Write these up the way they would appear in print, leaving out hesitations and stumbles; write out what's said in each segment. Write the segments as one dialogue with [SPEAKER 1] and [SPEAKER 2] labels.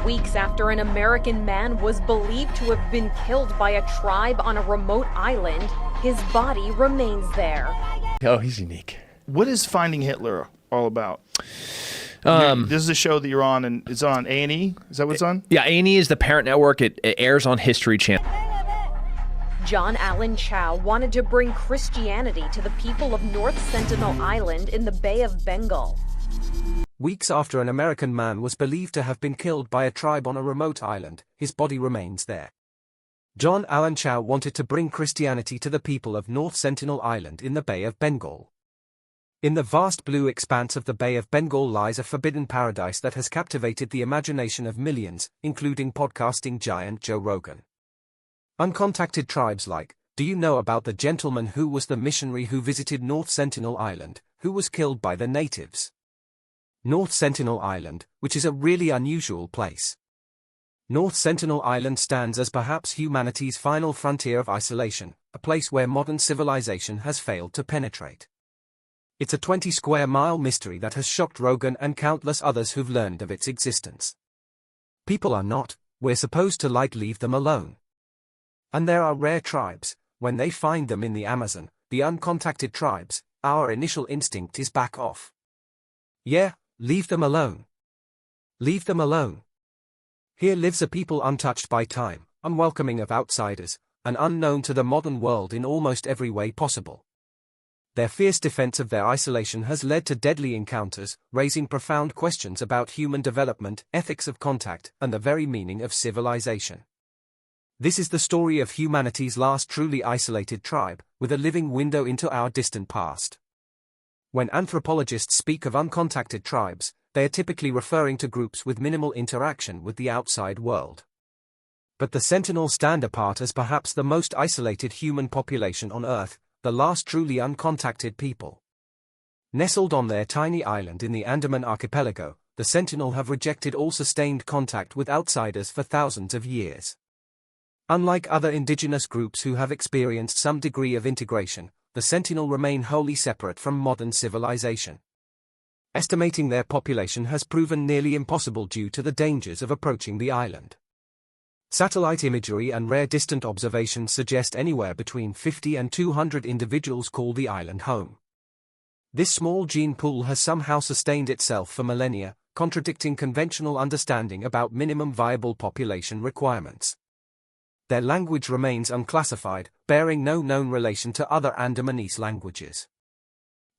[SPEAKER 1] Weeks after an American man was believed to have been killed by a tribe on a remote island, his body remains there.
[SPEAKER 2] Oh, he's unique.
[SPEAKER 3] What is Finding Hitler all about? This is a show that you're on, and it's on A&E? Is that what it's on?
[SPEAKER 2] Yeah, A&E is the parent network. It airs on History Channel.
[SPEAKER 1] John Allen Chau wanted to bring Christianity to the people of North Sentinel Island in the Bay of Bengal.
[SPEAKER 4] Weeks after an American man was believed to have been killed by a tribe on a remote island, his body remains there. John Allen Chau wanted to bring Christianity to the people of North Sentinel Island in the Bay of Bengal. In the vast blue expanse of the Bay of Bengal lies a forbidden paradise that has captivated the imagination of millions, including podcasting giant Joe Rogan. Uncontacted tribes like, do you know about the gentleman who was the missionary who visited North Sentinel Island, who was killed by the natives? North Sentinel Island, which is a really unusual place. North Sentinel Island stands as perhaps humanity's final frontier of isolation, a place where modern civilization has failed to penetrate. It's a 20-square-mile mystery that has shocked Rogan and countless others who've learned of its existence. People are not, we're supposed to leave them alone. And there are rare tribes, when they find them in the Amazon, the uncontacted tribes, our initial instinct is back off. Yeah, leave them alone. Leave them alone. Here lives a people untouched by time, unwelcoming of outsiders, and unknown to the modern world in almost every way possible. Their fierce defense of their isolation has led to deadly encounters, raising profound questions about human development, ethics of contact, and the very meaning of civilization. This is the story of humanity's last truly isolated tribe, with a living window into our distant past. When anthropologists speak of uncontacted tribes, they are typically referring to groups with minimal interaction with the outside world. But the Sentinels stand apart as perhaps the most isolated human population on Earth, the last truly uncontacted people. Nestled on their tiny island in the Andaman archipelago, the Sentinel have rejected all sustained contact with outsiders for thousands of years. Unlike other indigenous groups who have experienced some degree of integration, the Sentinel remain wholly separate from modern civilization. Estimating their population has proven nearly impossible due to the dangers of approaching the island. Satellite imagery and rare distant observations suggest anywhere between 50 and 200 individuals call the island home. This small gene pool has somehow sustained itself for millennia, contradicting conventional understanding about minimum viable population requirements. Their language remains unclassified, bearing no known relation to other Andamanese languages.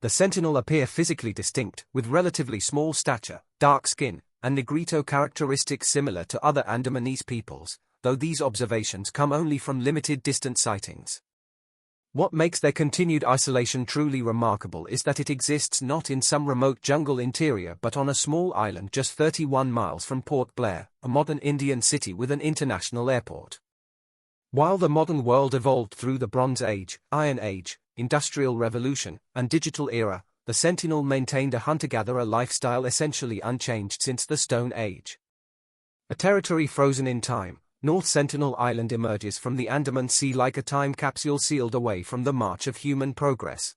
[SPEAKER 4] The Sentinel appear physically distinct, with relatively small stature, dark skin, and Negrito characteristics similar to other Andamanese peoples, though these observations come only from limited distant sightings. What makes their continued isolation truly remarkable is that it exists not in some remote jungle interior but on a small island just 31 miles from Port Blair, a modern Indian city with an international airport. While the modern world evolved through the Bronze Age, Iron Age, Industrial Revolution, and Digital Era, the Sentinel maintained a hunter-gatherer lifestyle essentially unchanged since the Stone Age. A territory frozen in time, North Sentinel Island emerges from the Andaman Sea like a time capsule sealed away from the march of human progress.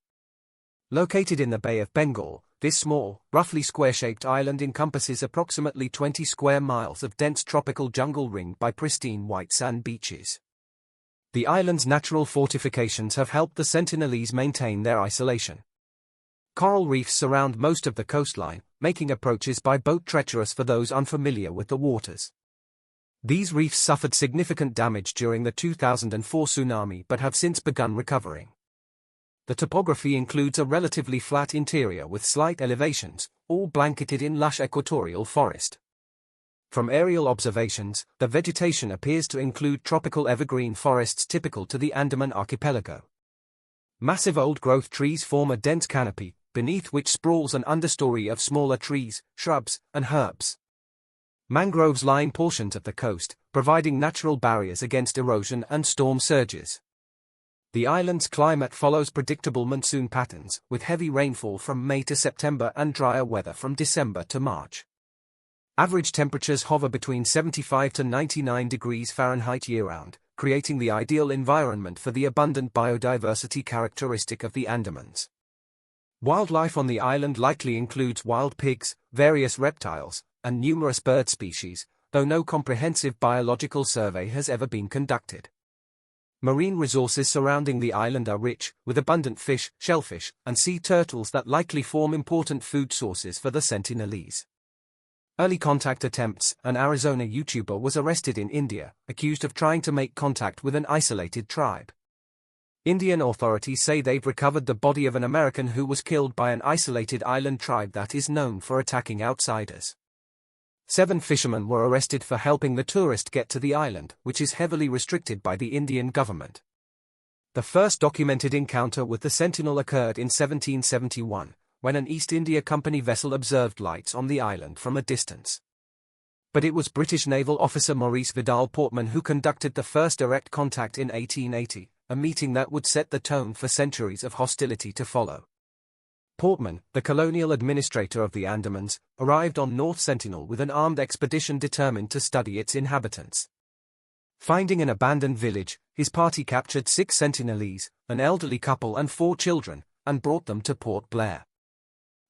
[SPEAKER 4] Located in the Bay of Bengal, this small, roughly square-shaped island encompasses approximately 20 square miles of dense tropical jungle ringed by pristine white sand beaches. The island's natural fortifications have helped the Sentinelese maintain their isolation. Coral reefs surround most of the coastline, making approaches by boat treacherous for those unfamiliar with the waters. These reefs suffered significant damage during the 2004 tsunami but have since begun recovering. The topography includes a relatively flat interior with slight elevations, all blanketed in lush equatorial forest. From aerial observations, the vegetation appears to include tropical evergreen forests typical to the Andaman archipelago. Massive old-growth trees form a dense canopy, beneath which sprawls an understory of smaller trees, shrubs, and herbs. Mangroves line portions of the coast, providing natural barriers against erosion and storm surges. The island's climate follows predictable monsoon patterns, with heavy rainfall from May to September and drier weather from December to March. Average temperatures hover between 75 to 99 degrees Fahrenheit year-round, creating the ideal environment for the abundant biodiversity characteristic of the Andamans. Wildlife on the island likely includes wild pigs, various reptiles, and numerous bird species, though no comprehensive biological survey has ever been conducted. Marine resources surrounding the island are rich, with abundant fish, shellfish, and sea turtles that likely form important food sources for the Sentinelese. Early contact attempts: an Arizona YouTuber was arrested in India, accused of trying to make contact with an isolated tribe. Indian authorities say they've recovered the body of an American who was killed by an isolated island tribe that is known for attacking outsiders. 7 fishermen were arrested for helping the tourist get to the island, which is heavily restricted by the Indian government. The first documented encounter with the Sentinel occurred in 1771, when an East India Company vessel observed lights on the island from a distance. But it was British naval officer Maurice Vidal Portman who conducted the first direct contact in 1880, a meeting that would set the tone for centuries of hostility to follow. Portman, the colonial administrator of the Andamans, arrived on North Sentinel with an armed expedition determined to study its inhabitants. Finding an abandoned village, his party captured 6 Sentinelese, an elderly couple and 4 children, and brought them to Port Blair.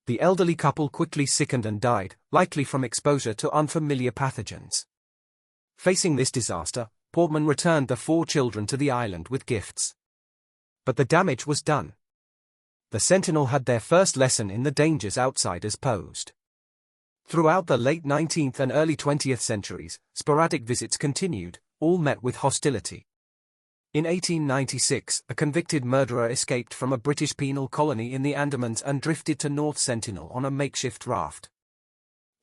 [SPEAKER 4] The elderly couple quickly sickened and died, likely from exposure to unfamiliar pathogens. Facing this disaster, Portman returned the 4 children to the island with gifts. But the damage was done. The Sentinel had their first lesson in the dangers outsiders posed. Throughout the late 19th and early 20th centuries, sporadic visits continued, all met with hostility. In 1896, a convicted murderer escaped from a British penal colony in the Andamans and drifted to North Sentinel on a makeshift raft.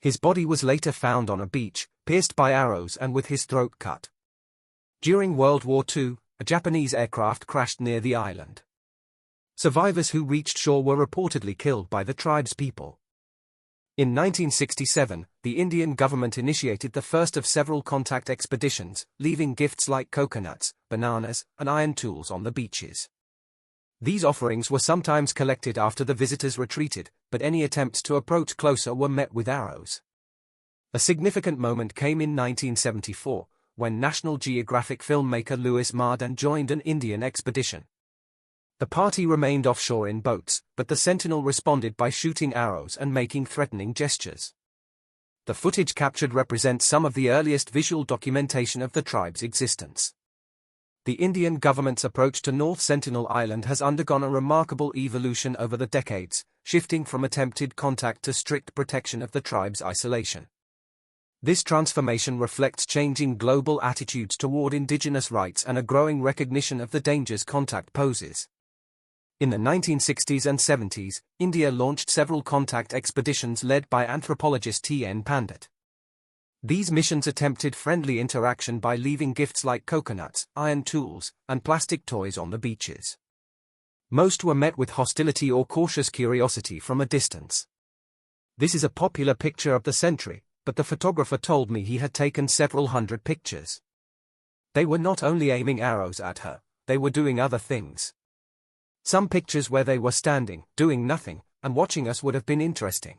[SPEAKER 4] His body was later found on a beach, pierced by arrows and with his throat cut. During World War II, a Japanese aircraft crashed near the island. Survivors who reached shore were reportedly killed by the tribe's people. In 1967, the Indian government initiated the first of several contact expeditions, leaving gifts like coconuts, bananas, and iron tools on the beaches. These offerings were sometimes collected after the visitors retreated, but any attempts to approach closer were met with arrows. A significant moment came in 1974, when National Geographic filmmaker Louis Mardan joined an Indian expedition. The party remained offshore in boats, but the Sentinel responded by shooting arrows and making threatening gestures. The footage captured represents some of the earliest visual documentation of the tribe's existence. The Indian government's approach to North Sentinel Island has undergone a remarkable evolution over the decades, shifting from attempted contact to strict protection of the tribe's isolation. This transformation reflects changing global attitudes toward indigenous rights and a growing recognition of the dangers contact poses. In the 1960s and 70s, India launched several contact expeditions led by anthropologist T.N. Pandit. These missions attempted friendly interaction by leaving gifts like coconuts, iron tools, and plastic toys on the beaches. Most were met with hostility or cautious curiosity from a distance. This is a popular picture of the century, but the photographer told me he had taken several hundred pictures. They were not only aiming arrows at her, they were doing other things. Some pictures where they were standing, doing nothing, and watching us would have been interesting.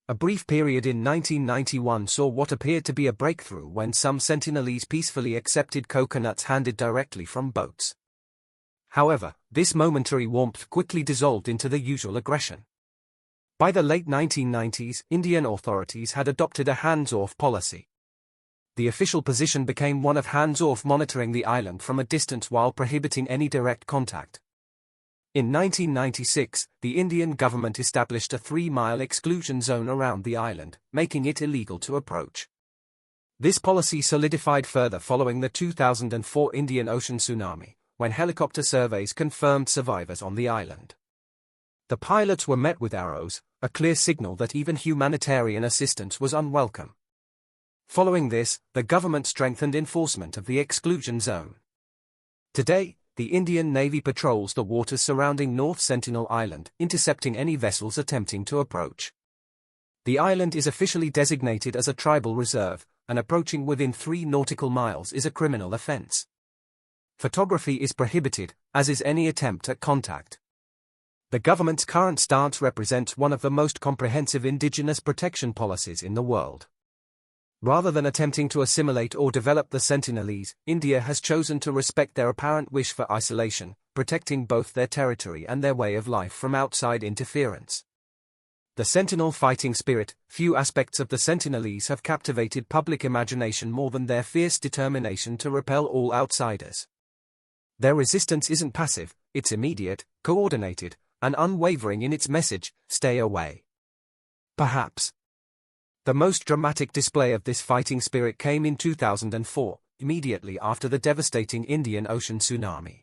[SPEAKER 4] A brief period in 1991 saw what appeared to be a breakthrough when some Sentinelese peacefully accepted coconuts handed directly from boats. However, this momentary warmth quickly dissolved into the usual aggression. By the late 1990s, Indian authorities had adopted a hands-off policy. The official position became one of hands-off, monitoring the island from a distance while prohibiting any direct contact. In 1996, the Indian government established a 3-mile exclusion zone around the island, making it illegal to approach. This policy solidified further following the 2004 Indian Ocean tsunami, when helicopter surveys confirmed survivors on the island. The pilots were met with arrows, a clear signal that even humanitarian assistance was unwelcome. Following this, the government strengthened enforcement of the exclusion zone. Today, the Indian Navy patrols the waters surrounding North Sentinel Island, intercepting any vessels attempting to approach. The island is officially designated as a tribal reserve, and approaching within 3 nautical miles is a criminal offense. Photography is prohibited, as is any attempt at contact. The government's current stance represents one of the most comprehensive indigenous protection policies in the world. Rather than attempting to assimilate or develop the Sentinelese, India has chosen to respect their apparent wish for isolation, protecting both their territory and their way of life from outside interference. The Sentinel fighting spirit. Few aspects of the Sentinelese have captivated public imagination more than their fierce determination to repel all outsiders. Their resistance isn't passive, it's immediate, coordinated, and unwavering in its message, stay away. Perhaps the most dramatic display of this fighting spirit came in 2004, immediately after the devastating Indian Ocean tsunami.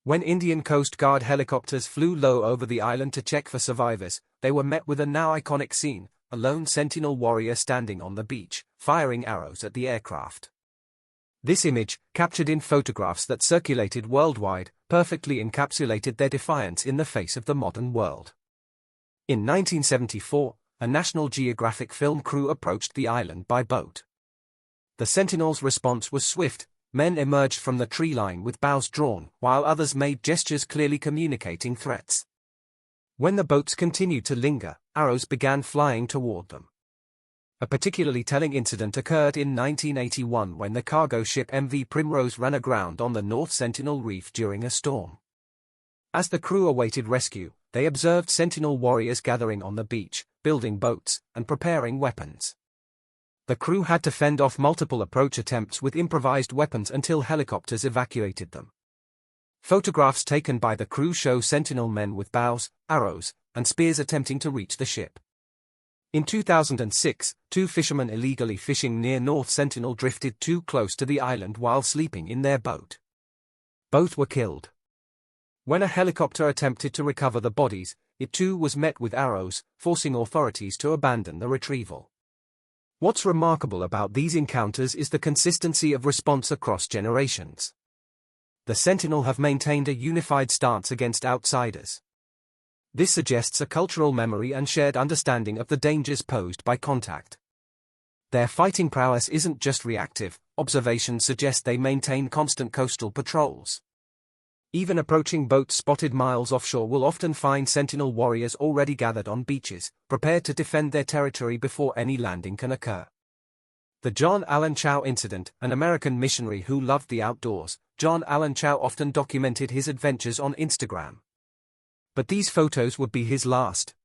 [SPEAKER 4] When Indian Coast Guard helicopters flew low over the island to check for survivors, they were met with a now iconic scene, a lone Sentinel warrior standing on the beach, firing arrows at the aircraft. This image, captured in photographs that circulated worldwide, perfectly encapsulated their defiance in the face of the modern world. In 1974, a National Geographic film crew approached the island by boat. The Sentinels' response was swift. Men emerged from the tree line with bows drawn, while others made gestures clearly communicating threats. When the boats continued to linger, arrows began flying toward them. A particularly telling incident occurred in 1981 when the cargo ship MV Primrose ran aground on the North Sentinel Reef during a storm. As the crew awaited rescue, they observed Sentinel warriors gathering on the beach, building boats, and preparing weapons. The crew had to fend off multiple approach attempts with improvised weapons until helicopters evacuated them. Photographs taken by the crew show Sentinel men with bows, arrows, and spears attempting to reach the ship. In 2006, 2 fishermen illegally fishing near North Sentinel drifted too close to the island while sleeping in their boat. Both were killed. When a helicopter attempted to recover the bodies, it too was met with arrows, forcing authorities to abandon the retrieval. What's remarkable about these encounters is the consistency of response across generations. The Sentinel have maintained a unified stance against outsiders. This suggests a cultural memory and shared understanding of the dangers posed by contact. Their fighting prowess isn't just reactive, observations suggest they maintain constant coastal patrols. Even approaching boats spotted miles offshore will often find Sentinel warriors already gathered on beaches, prepared to defend their territory before any landing can occur. The John Allen Chau incident. An American missionary who loved the outdoors, John Allen Chau often documented his adventures on Instagram. But these photos would be his last.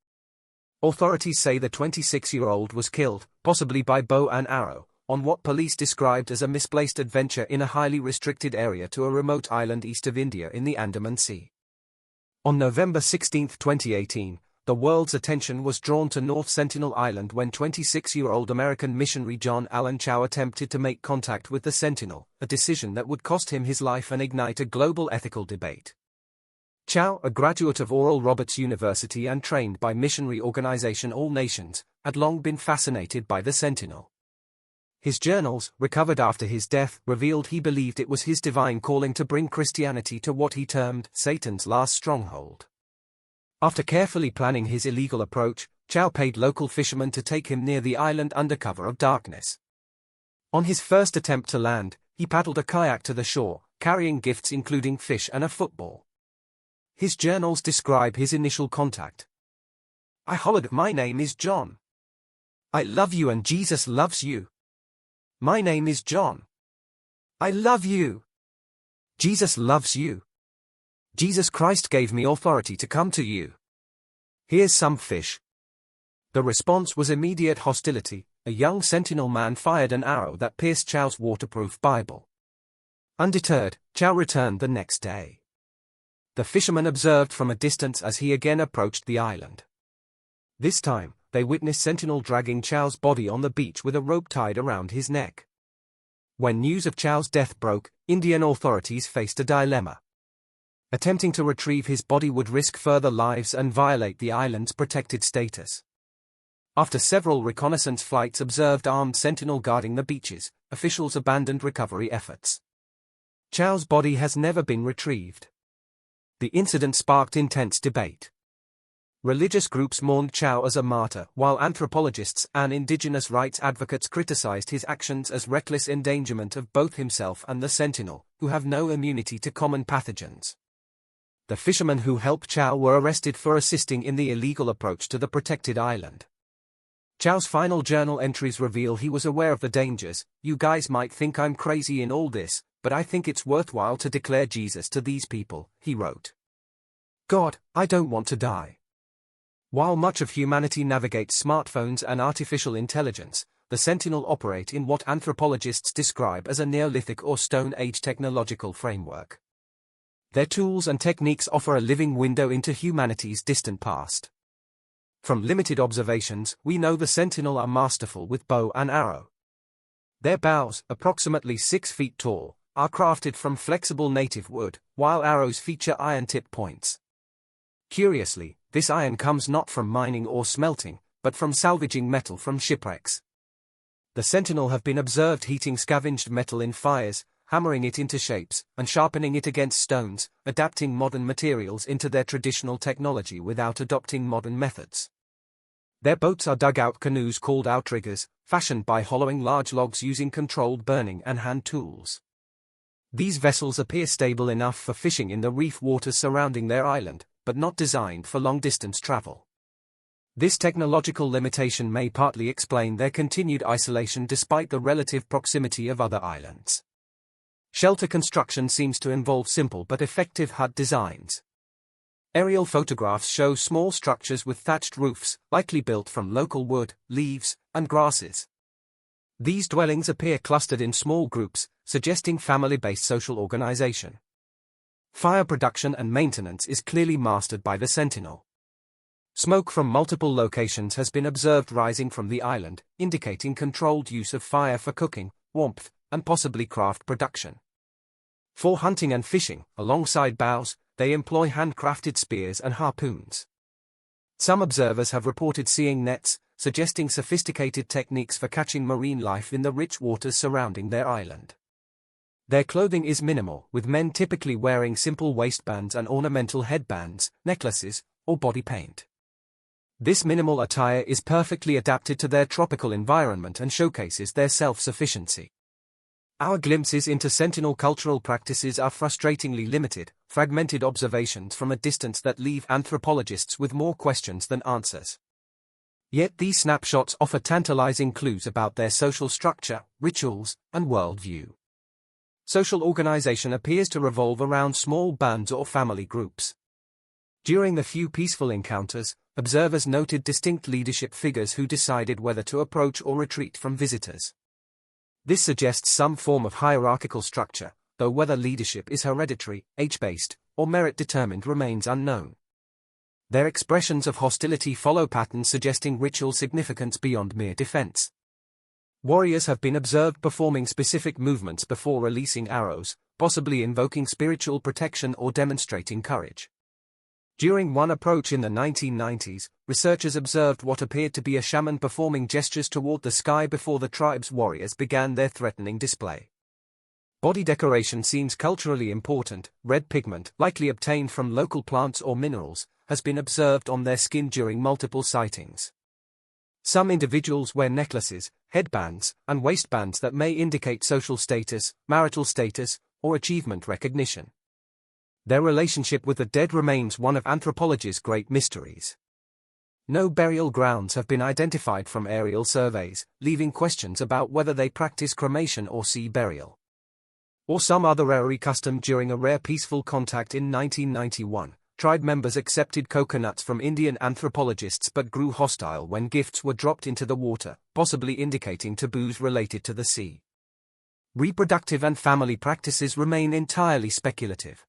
[SPEAKER 4] Authorities say the 26-year-old was killed, possibly by bow and arrow, on what police described as a misplaced adventure in a highly restricted area to a remote island east of India in the Andaman Sea. On November 16, 2018, the world's attention was drawn to North Sentinel Island when 26-year-old American missionary John Allen Chau attempted to make contact with the Sentinel, a decision that would cost him his life and ignite a global ethical debate. Chau, a graduate of Oral Roberts University and trained by missionary organization All Nations, had long been fascinated by the Sentinel. His journals, recovered after his death, revealed he believed it was his divine calling to bring Christianity to what he termed Satan's last stronghold. After carefully planning his illegal approach, Chau paid local fishermen to take him near the island under cover of darkness. On his first attempt to land, he paddled a kayak to the shore, carrying gifts including fish and a football. His journals describe his initial contact. "I hollered, 'My name is John. I love you and Jesus loves you. My name is John. I love you. Jesus loves you. Jesus Christ gave me authority to come to you. Here's some fish.'" The response was immediate hostility. A young Sentinel man fired an arrow that pierced Chau's waterproof Bible. Undeterred, Chau returned the next day. The fishermen observed from a distance as he again approached the island. This time, they witnessed Sentinel dragging Chau's body on the beach with a rope tied around his neck. When news of Chau's death broke, Indian authorities faced a dilemma. Attempting to retrieve his body would risk further lives and violate the island's protected status. After several reconnaissance flights observed armed Sentinel guarding the beaches, officials abandoned recovery efforts. Chau's body has never been retrieved. The incident sparked intense debate. Religious groups mourned Chau as a martyr, while anthropologists and indigenous rights advocates criticized his actions as reckless endangerment of both himself and the Sentinel, who have no immunity to common pathogens. The fishermen who helped Chau were arrested for assisting in the illegal approach to the protected island. Chau's final journal entries reveal he was aware of the dangers. "You guys might think I'm crazy in all this, but I think it's worthwhile to declare Jesus to these people," he wrote. "God, I don't want to die. While much of humanity navigates smartphones and artificial intelligence, the Sentinel operate in what anthropologists describe as a Neolithic or Stone Age technological framework. Their tools and techniques offer a living window into humanity's distant past. From limited observations, we know the Sentinel are masterful with bow and arrow. Their bows, approximately 6 feet tall, are crafted from flexible native wood, while arrows feature iron-tip points. Curiously, this iron comes not from mining or smelting, but from salvaging metal from shipwrecks. The Sentinel have been observed heating scavenged metal in fires, hammering it into shapes, and sharpening it against stones, adapting modern materials into their traditional technology without adopting modern methods. Their boats are dugout canoes called outriggers, fashioned by hollowing large logs using controlled burning and hand tools. These vessels appear stable enough for fishing in the reef waters surrounding their island, but not designed for long-distance travel. This technological limitation may partly explain their continued isolation despite the relative proximity of other islands. Shelter construction seems to involve simple but effective hut designs. Aerial photographs show small structures with thatched roofs, likely built from local wood, leaves, and grasses. These dwellings appear clustered in small groups, suggesting family-based social organization. Fire production and maintenance is clearly mastered by the Sentinel. Smoke from multiple locations has been observed rising from the island, indicating controlled use of fire for cooking, warmth, and possibly craft production. For hunting and fishing, alongside bows, they employ handcrafted spears and harpoons. Some observers have reported seeing nets, suggesting sophisticated techniques for catching marine life in the rich waters surrounding their island. Their clothing is minimal, with men typically wearing simple waistbands and ornamental headbands, necklaces, or body paint. This minimal attire is perfectly adapted to their tropical environment and showcases their self-sufficiency. Our glimpses into Sentinel cultural practices are frustratingly limited, fragmented observations from a distance that leave anthropologists with more questions than answers. Yet these snapshots offer tantalizing clues about their social structure, rituals, and worldview. Social organization appears to revolve around small bands or family groups. During the few peaceful encounters, observers noted distinct leadership figures who decided whether to approach or retreat from visitors. This suggests some form of hierarchical structure, though whether leadership is hereditary, age-based, or merit-determined remains unknown. Their expressions of hostility follow patterns suggesting ritual significance beyond mere defense. Warriors have been observed performing specific movements before releasing arrows, possibly invoking spiritual protection or demonstrating courage. During one approach in the 1990s, researchers observed what appeared to be a shaman performing gestures toward the sky before the tribe's warriors began their threatening display. Body decoration seems culturally important. Red pigment, likely obtained from local plants or minerals, has been observed on their skin during multiple sightings. Some individuals wear necklaces, headbands, and waistbands that may indicate social status, marital status, or achievement recognition. Their relationship with the dead remains one of anthropology's great mysteries. No burial grounds have been identified from aerial surveys, leaving questions about whether they practice cremation or sea burial. Or some other eerie custom. During a rare peaceful contact in 1991, tribe members accepted coconuts from Indian anthropologists but grew hostile when gifts were dropped into the water, possibly indicating taboos related to the sea. Reproductive and family practices remain entirely speculative.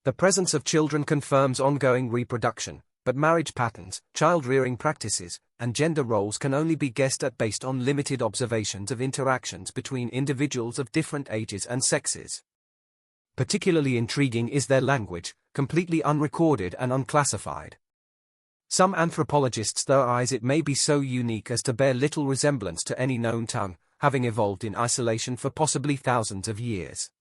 [SPEAKER 4] The presence of children confirms ongoing reproduction, but marriage patterns, child-rearing practices, and gender roles can only be guessed at based on limited observations of interactions between individuals of different ages and sexes. Particularly intriguing is their language, completely unrecorded and unclassified. Some anthropologists theorize it may be so unique as to bear little resemblance to any known tongue, having evolved in isolation for possibly thousands of years.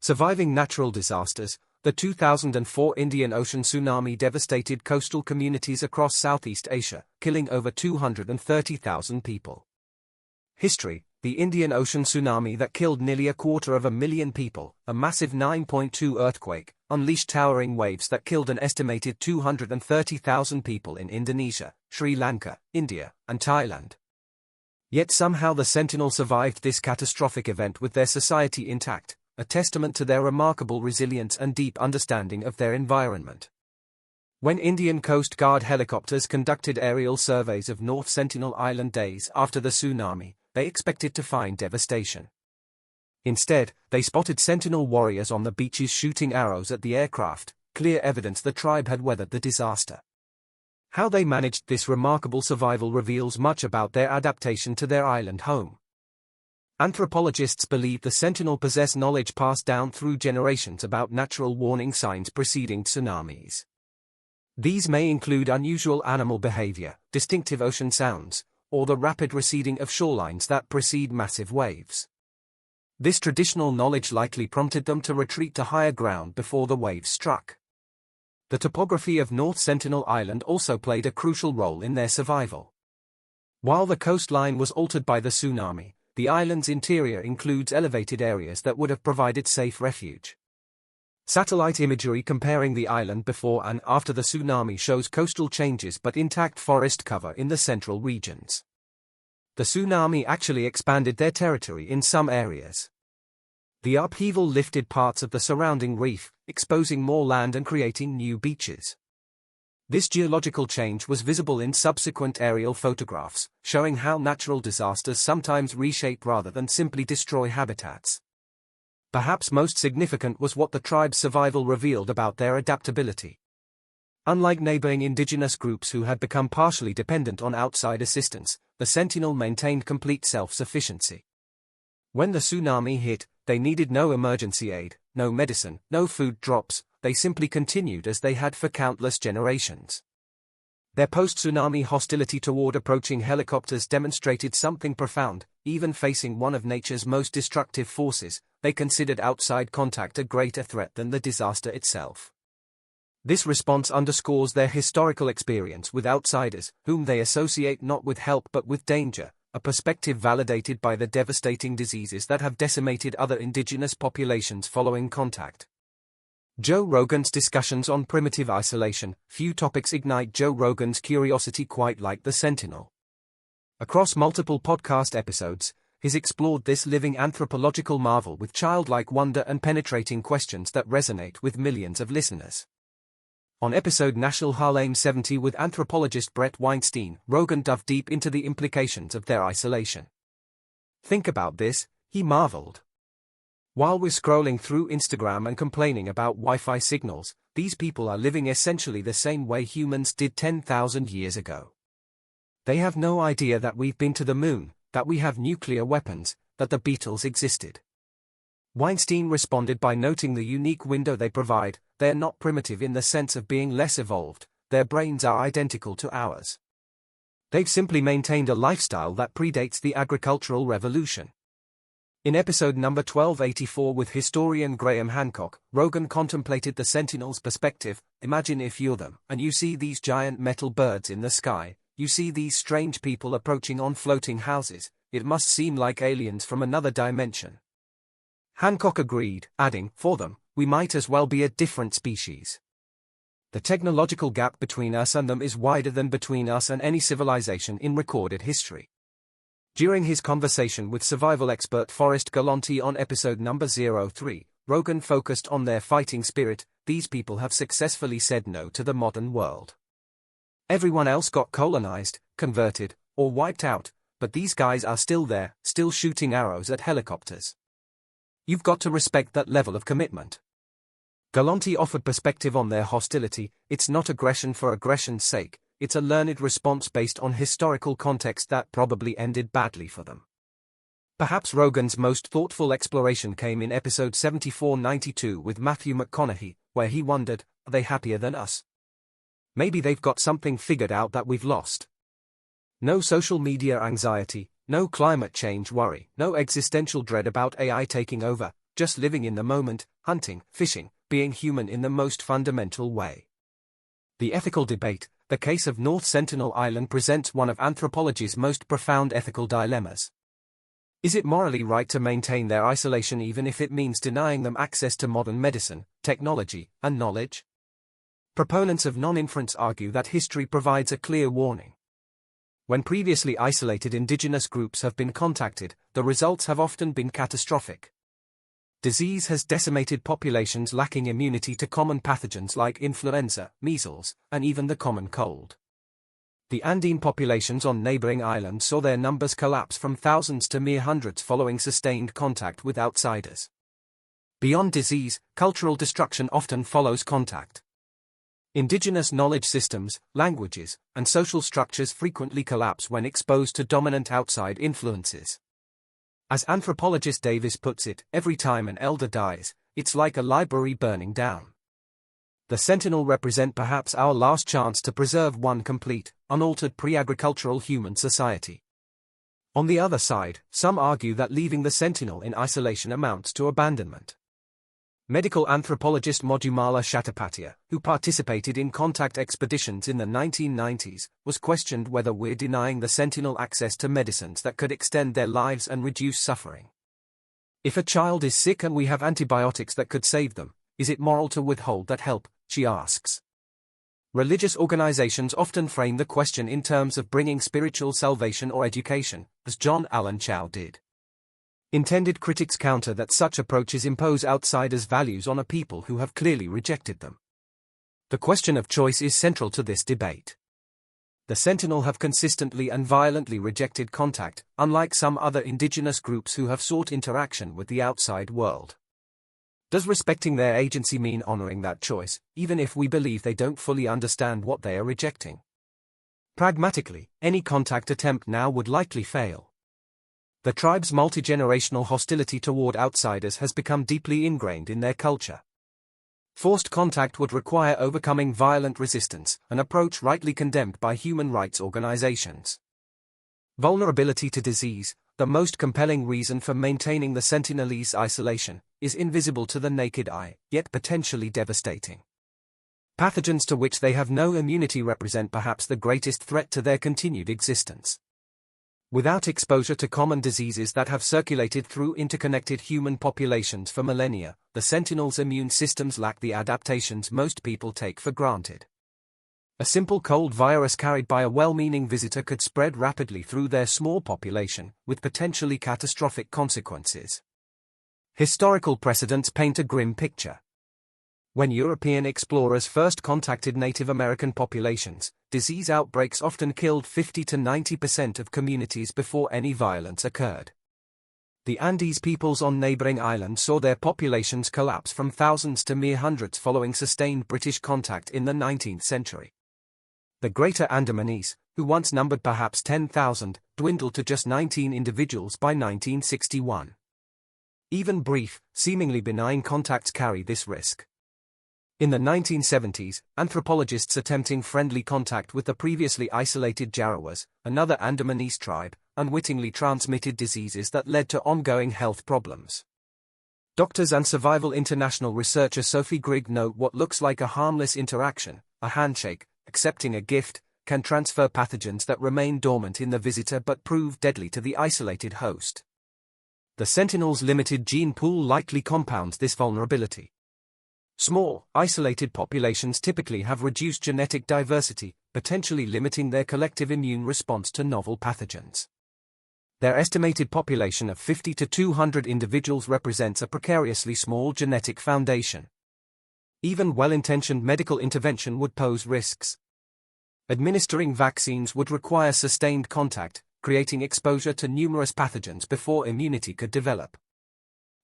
[SPEAKER 4] Surviving natural disasters, the 2004 Indian Ocean tsunami devastated coastal communities across Southeast Asia, killing over 230,000 people. History: the Indian Ocean tsunami that killed nearly 250,000 people, a massive 9.2 earthquake, unleashed towering waves that killed an estimated 230,000 people in Indonesia, Sri Lanka, India, and Thailand. Yet somehow the Sentinel survived this catastrophic event with their society intact, a testament to their remarkable resilience and deep understanding of their environment. When Indian Coast Guard helicopters conducted aerial surveys of North Sentinel Island days after the tsunami, they expected to find devastation. Instead, they spotted Sentinel warriors on the beaches shooting arrows at the aircraft, clear evidence the tribe had weathered the disaster. How they managed this remarkable survival reveals much about their adaptation to their island home. Anthropologists believe the Sentinel possess knowledge passed down through generations about natural warning signs preceding tsunamis. These may include unusual animal behavior, distinctive ocean sounds, or the rapid receding of shorelines that precede massive waves. This traditional knowledge likely prompted them to retreat to higher ground before the waves struck. The topography of North Sentinel Island also played a crucial role in their survival. While the coastline was altered by the tsunami, the island's interior includes elevated areas that would have provided safe refuge. Satellite imagery comparing the island before and after the tsunami shows coastal changes but intact forest cover in the central regions. The tsunami actually expanded their territory in some areas. The upheaval lifted parts of the surrounding reef, exposing more land and creating new beaches. This geological change was visible in subsequent aerial photographs, showing how natural disasters sometimes reshape rather than simply destroy habitats. Perhaps most significant was what the tribe's survival revealed about their adaptability. Unlike neighboring indigenous groups who had become partially dependent on outside assistance, the Sentinel maintained complete self-sufficiency. When the tsunami hit, they needed no emergency aid, no medicine, no food drops, they simply continued as they had for countless generations. Their post-tsunami hostility toward approaching helicopters demonstrated something profound. Even facing one of nature's most destructive forces, they considered outside contact a greater threat than the disaster itself. This response underscores their historical experience with outsiders, whom they associate not with help but with danger, a perspective validated by the devastating diseases that have decimated other indigenous populations following contact. Joe Rogan's discussions on primitive isolation. Few topics ignite Joe Rogan's curiosity quite like the Sentinel. Across multiple podcast episodes, he's explored this living anthropological marvel with childlike wonder and penetrating questions that resonate with millions of listeners. On episode National Harlem 70 with anthropologist Brett Weinstein, Rogan dove deep into the implications of their isolation. Think about this, he marveled. While we're scrolling through Instagram and complaining about Wi-Fi signals, these people are living essentially the same way humans did 10,000 years ago. They have no idea that we've been to the moon, that we have nuclear weapons, that the Beatles existed. Weinstein responded by noting the unique window they provide. They're not primitive in the sense of being less evolved, their brains are identical to ours. They've simply maintained a lifestyle that predates the agricultural revolution. In episode number 1284 with historian Graham Hancock, Rogan contemplated the Sentinel's perspective. Imagine if you're them, and you see these giant metal birds in the sky, you see these strange people approaching on floating houses, it must seem like aliens from another dimension. Hancock agreed, adding, for them, we might as well be a different species. The technological gap between us and them is wider than between us and any civilization in recorded history. During his conversation with survival expert Forrest Galanti on episode number 03, Rogan focused on their fighting spirit. These people have successfully said no to the modern world. Everyone else got colonized, converted, or wiped out, but these guys are still there, still shooting arrows at helicopters. You've got to respect that level of commitment. Galanti offered perspective on their hostility. It's not aggression for aggression's sake, it's a learned response based on historical context that probably ended badly for them. Perhaps Rogan's most thoughtful exploration came in episode 7492 with Matthew McConaughey, where he wondered, are they happier than us? Maybe they've got something figured out that we've lost. No social media anxiety, no climate change worry, no existential dread about AI taking over, just living in the moment, hunting, fishing, being human in the most fundamental way. The ethical debate. The case of North Sentinel Island presents one of anthropology's most profound ethical dilemmas. Is it morally right to maintain their isolation even if it means denying them access to modern medicine, technology, and knowledge? Proponents of non-inference argue that history provides a clear warning. When previously isolated indigenous groups have been contacted, the results have often been catastrophic. Disease has decimated populations lacking immunity to common pathogens like influenza, measles, and even the common cold. The Andean populations on neighboring islands saw their numbers collapse from thousands to mere hundreds following sustained contact with outsiders. Beyond disease, cultural destruction often follows contact. Indigenous knowledge systems, languages, and social structures frequently collapse when exposed to dominant outside influences. As anthropologist Davis puts it, every time an elder dies, it's like a library burning down. The Sentinel represent perhaps our last chance to preserve one complete, unaltered pre-agricultural human society. On the other side, some argue that leaving the Sentinel in isolation amounts to abandonment. Medical anthropologist Madhumala Chattopadhyay, who participated in contact expeditions in the 1990s, was questioned whether we're denying the Sentinel access to medicines that could extend their lives and reduce suffering. If a child is sick and we have antibiotics that could save them, is it moral to withhold that help, she asks. Religious organizations often frame the question in terms of bringing spiritual salvation or education, as John Allen Chau did. Intended critics counter that such approaches impose outsiders' values on a people who have clearly rejected them. The question of choice is central to this debate. The Sentinel have consistently and violently rejected contact, unlike some other indigenous groups who have sought interaction with the outside world. Does respecting their agency mean honoring that choice, even if we believe they don't fully understand what they are rejecting? Pragmatically, any contact attempt now would likely fail. The tribe's multi-generational hostility toward outsiders has become deeply ingrained in their culture. Forced contact would require overcoming violent resistance, an approach rightly condemned by human rights organizations. Vulnerability to disease, the most compelling reason for maintaining the Sentinelese isolation, is invisible to the naked eye, yet potentially devastating. Pathogens to which they have no immunity represent perhaps the greatest threat to their continued existence. Without exposure to common diseases that have circulated through interconnected human populations for millennia, the Sentinel's immune systems lack the adaptations most people take for granted. A simple cold virus carried by a well-meaning visitor could spread rapidly through their small population, with potentially catastrophic consequences. Historical precedents paint a grim picture. When European explorers first contacted Native American populations, disease outbreaks often killed 50 to 90% of communities before any violence occurred. The Andes peoples on neighboring islands saw their populations collapse from thousands to mere hundreds following sustained British contact in the 19th century. The Greater Andamanese, who once numbered perhaps 10,000, dwindled to just 19 individuals by 1961. Even brief, seemingly benign contacts carry this risk. In the 1970s, anthropologists attempting friendly contact with the previously isolated Jarowas, another Andamanese tribe, unwittingly transmitted diseases that led to ongoing health problems. Doctors and Survival International researcher Sophie Grigg note what looks like a harmless interaction, a handshake, accepting a gift, can transfer pathogens that remain dormant in the visitor but prove deadly to the isolated host. The Sentinel's limited gene pool likely compounds this vulnerability. Small, isolated populations typically have reduced genetic diversity, potentially limiting their collective immune response to novel pathogens. Their estimated population of 50 to 200 individuals represents a precariously small genetic foundation. Even well-intentioned medical intervention would pose risks. Administering vaccines would require sustained contact, creating exposure to numerous pathogens before immunity could develop.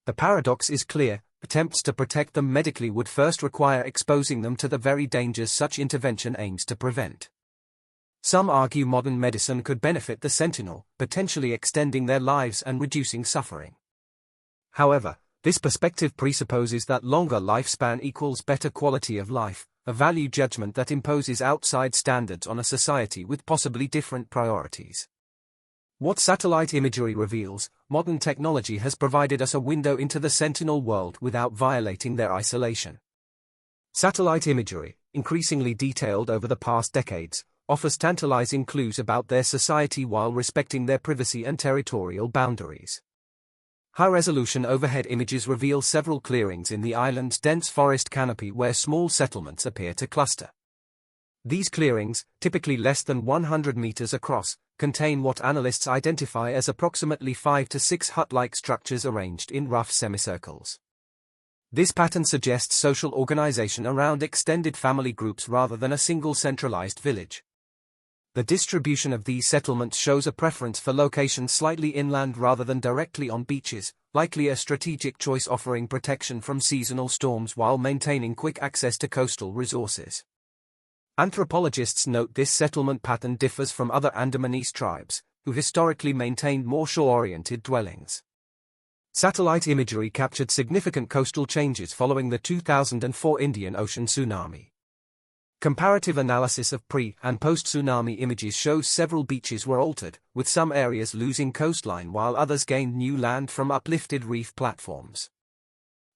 [SPEAKER 4] The paradox is clear. Attempts to protect them medically would first require exposing them to the very dangers such intervention aims to prevent. Some argue modern medicine could benefit the Sentinel, potentially extending their lives and reducing suffering. However, this perspective presupposes that longer lifespan equals better quality of life, a value judgment that imposes outside standards on a society with possibly different priorities. What satellite imagery reveals, modern technology has provided us a window into the Sentinel world without violating their isolation. Satellite imagery, increasingly detailed over the past decades, offers tantalizing clues about their society while respecting their privacy and territorial boundaries. High-resolution overhead images reveal several clearings in the island's dense forest canopy where small settlements appear to cluster. These clearings, typically less than 100 meters across, contain what analysts identify as approximately 5 to 6 hut-like structures arranged in rough semicircles. This pattern suggests social organization around extended family groups rather than a single centralized village. The distribution of these settlements shows a preference for locations slightly inland rather than directly on beaches, likely a strategic choice offering protection from seasonal storms while maintaining quick access to coastal resources. Anthropologists note this settlement pattern differs from other Andamanese tribes, who historically maintained more shore-oriented dwellings. Satellite imagery captured significant coastal changes following the 2004 Indian Ocean tsunami. Comparative analysis of pre- and post-tsunami images shows several beaches were altered, with some areas losing coastline while others gained new land from uplifted reef platforms.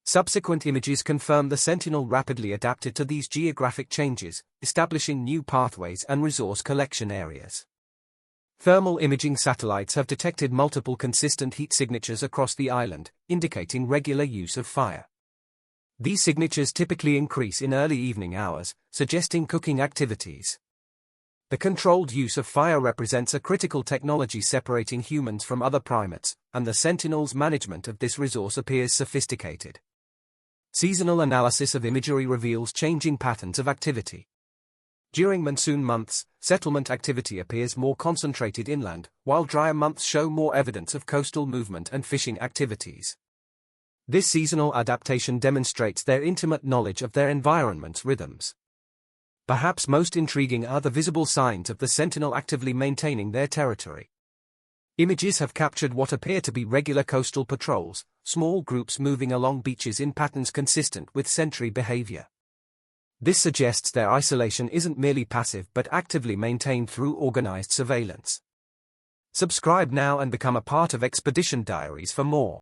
[SPEAKER 4] Subsequent images confirm the Sentinel rapidly adapted to these geographic changes, establishing new pathways and resource collection areas. Thermal imaging satellites have detected multiple consistent heat signatures across the island, indicating regular use of fire. These signatures typically increase in early evening hours, suggesting cooking activities. The controlled use of fire represents a critical technology separating humans from other primates, and the Sentinel's management of this resource appears sophisticated. Seasonal analysis of imagery reveals changing patterns of activity. During monsoon months, settlement activity appears more concentrated inland, while drier months show more evidence of coastal movement and fishing activities. This seasonal adaptation demonstrates their intimate knowledge of their environment's rhythms. Perhaps most intriguing are the visible signs of the Sentinel actively maintaining their territory. Images have captured what appear to be regular coastal patrols, small groups moving along beaches in patterns consistent with sentry behavior. This suggests their isolation isn't merely passive but actively maintained through organized surveillance. Subscribe now and become a part of Expedition Diaries for more.